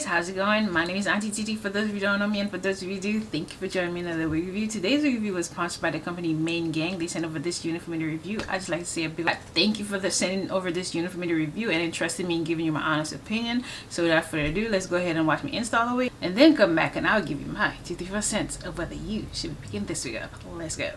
guys, how's it going? My name is Auntie Titi for those of you who don't know me, and for those of you who do, thank you for joining me in another review. Today's review was sponsored by the company Main Gang. They sent over this unit for me to review. I just like to say a big thank you for sending over this unit for me to review and entrusting me in giving you my honest opinion. So without further ado, let's go ahead and watch me install away and then come back and I'll give you my 54 cents of whether you should be picking this video. Let's go.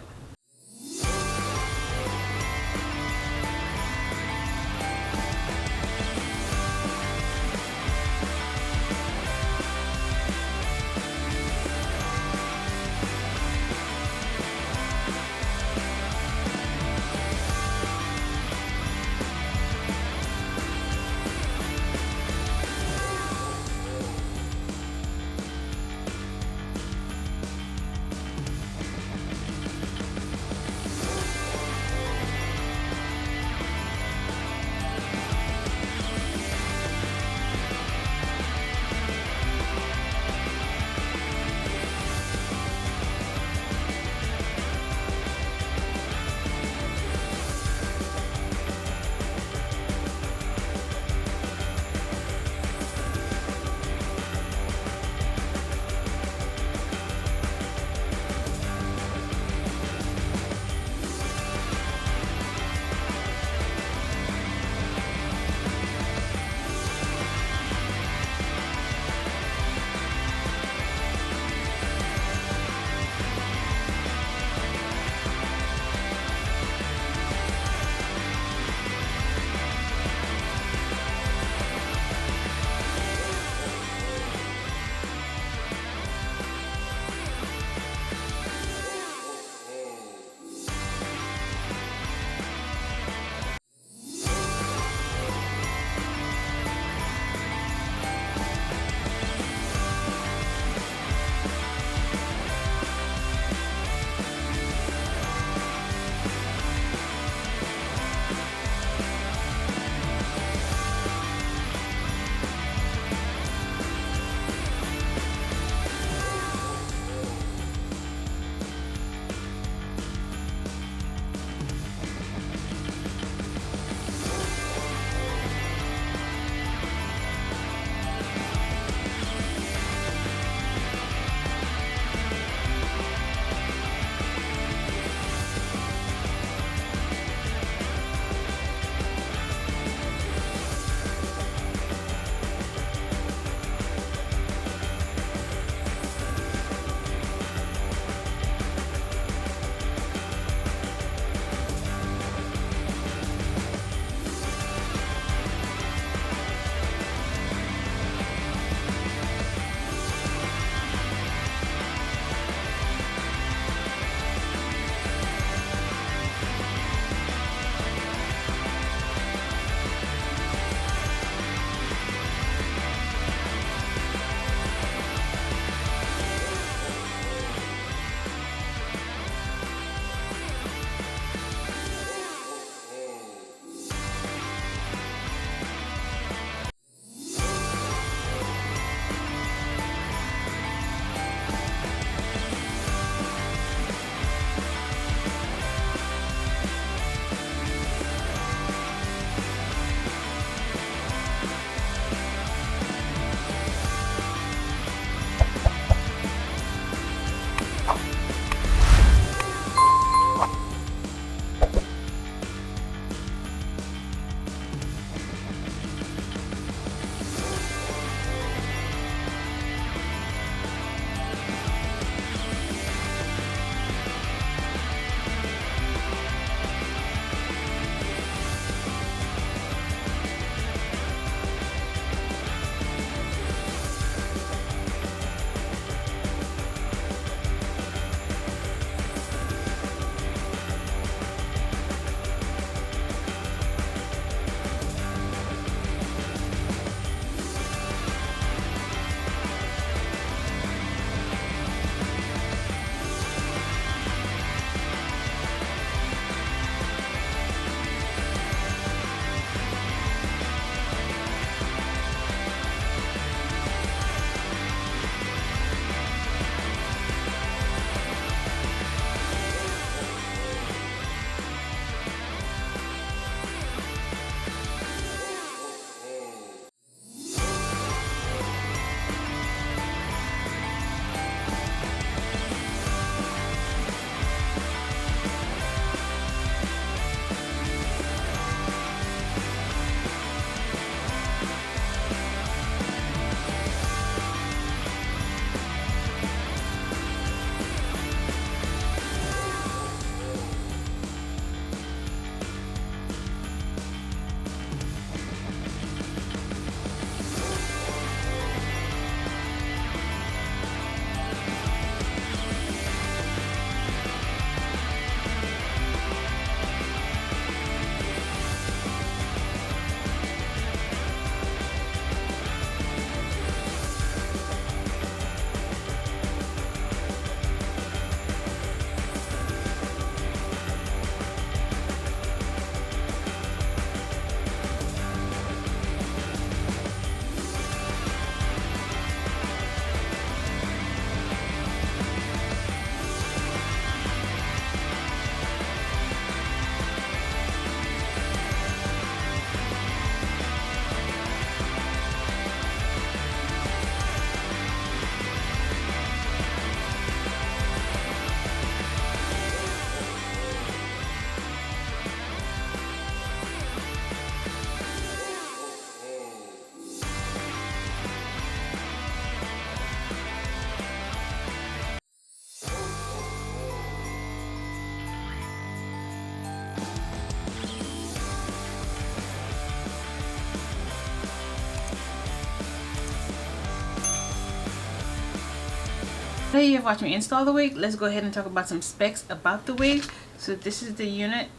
Now you have watched me install the wig. Let's go ahead and talk about some specs about the wig. So this is the unit,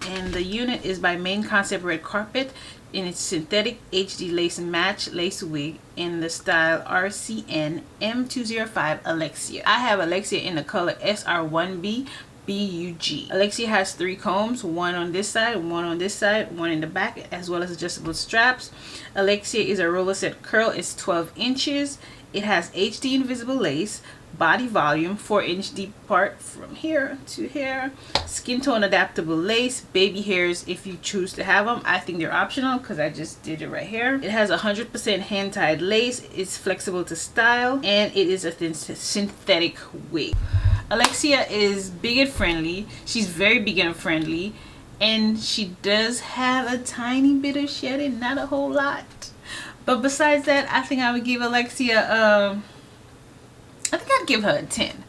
and the unit is by Main Concept Red Carpet, and it's synthetic HD lace match lace wig in the style RCNM205 Alexia. I have Alexia in the color SR1B BUG. Alexia has 3 combs, one on this side, one on this side, one in the back, as well as adjustable straps. Alexia is a roller set curl. It's 12 inches. It has HD invisible lace, body volume, 4-inch deep part from here to here, skin tone adaptable lace, baby hairs if you choose to have them. I think they're optional because I just did it right here. It has 100% hand tied lace. It's flexible to style, and it is a thin synthetic wig. Alexia is beginner friendly. She's very beginner friendly, and she does have a tiny bit of shedding, not a whole lot. But besides that, I think I would give Alexia I think I'd give her a 10,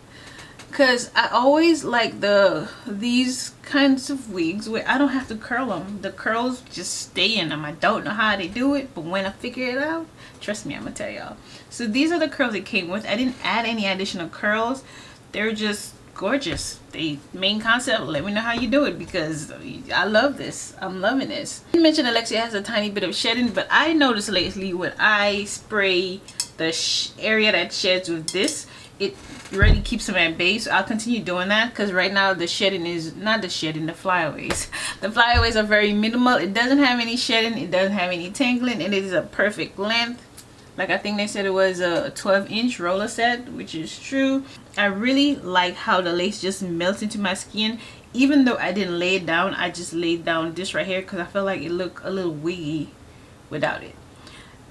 because I always like these kinds of wigs where I don't have to curl them. The curls just stay in them. I don't know how they do it, but when I figure it out, trust me, I'm gonna tell y'all. So these are the curls it came with. I didn't add any additional curls. They're just gorgeous. They Main Concept, let me know how you do it, because I love this. I'm loving this. I mentioned Alexia has a tiny bit of shedding, but I noticed lately when I spray the area that sheds with this, it really keeps them at bay. So I'll continue doing that, because right now the shedding is not the shedding, the flyaways. The flyaways are very minimal. It doesn't have any shedding, it doesn't have any tangling, and it is a perfect length. Like, I think they said it was a 12-inch roller set, which is true. I really like how the lace just melts into my skin. Even though I didn't lay it down, I just laid down this right here because I felt like it looked a little wiggy without it.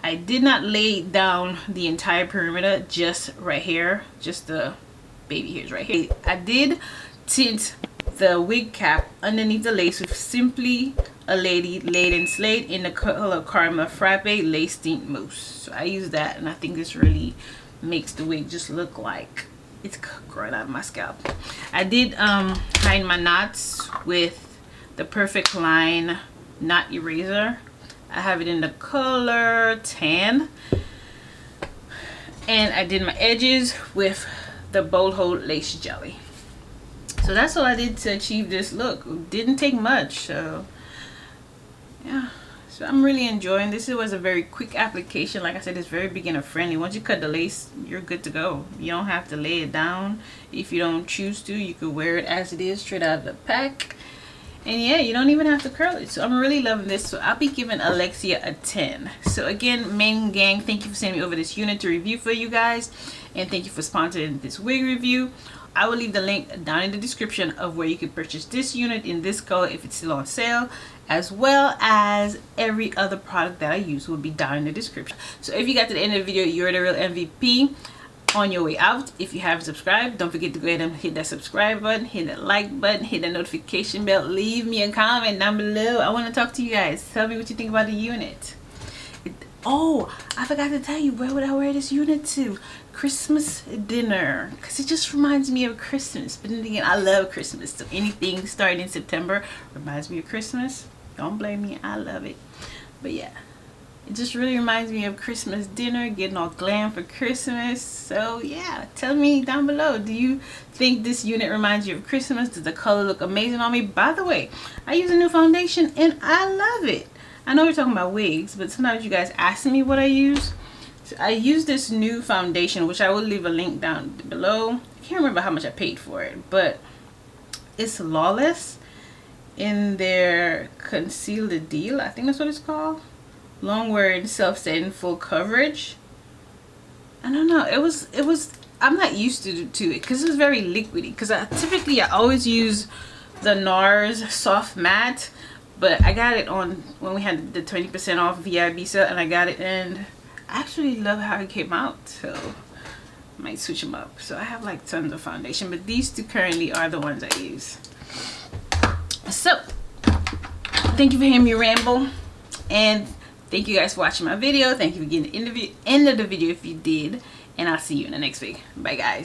I did not lay down the entire perimeter, just right here, just the baby hairs right here. I did tint the wig cap underneath the lace with Simply a Lady Laid and Slayed in the color Caramel Frappe Lace Tint Mousse. So I use that, and I think this really makes the wig just look like it's growing out of my scalp. I did hide my knots with the Perfect Line Knot Eraser. I have it in the color Tan, and I did my edges with the Bold Hold Lace Jelly. So that's all I did to achieve this look. It didn't take much, so yeah. So I'm really enjoying this. It was a very quick application. Like I said, it's very beginner friendly. Once you cut the lace, you're good to go. You don't have to lay it down. If you don't choose to, you could wear it as it is, straight out of the pack. And yeah, you don't even have to curl it. So I'm really loving this. So I'll be giving Alexia a 10. So again, Main Gang, thank you for sending me over this unit to review for you guys, and thank you for sponsoring this wig review. I will leave the link down in the description of where you can purchase this unit in this color if it's still on sale, as well as every other product that I use will be down in the description. So if you got to the end of the video, you're the real MVP. On your way out, if you haven't subscribed, don't forget to go ahead and hit that subscribe button, hit that like button, hit that notification bell, leave me a comment down below. I want to talk to you guys. Tell me what you think about the unit. Oh, I forgot to tell you, where would I wear this unit to? Christmas dinner, because it just reminds me of Christmas. But then again, I love Christmas, so anything starting in September reminds me of Christmas. Don't blame me, I love it. But yeah, it just really reminds me of Christmas dinner, getting all glam for Christmas. So yeah, tell me down below, do you think this unit reminds you of Christmas? Does the color look amazing on me? By the way, I use a new foundation and I love it. I know we're talking about wigs, but sometimes you guys ask me what I use. So I use this new foundation, which I will leave a link down below. I can't remember how much I paid for it, but it's Lawless in their Conceal the Deal. I think that's what it's called. Long wear, self-setting, full coverage. I don't know. It was. I'm not used to it because it's very liquidy. Because typically I always use the NARS Soft Matte, but I got it on when we had the 20% off VIB sale, and I got it, and I actually love how it came out. So I might switch them up. So I have like tons of foundation, but these two currently are the ones I use. So thank you for hearing me ramble, and thank you guys for watching my video. Thank you for getting the end of the video if you did, and I'll see you in the next week. Bye guys.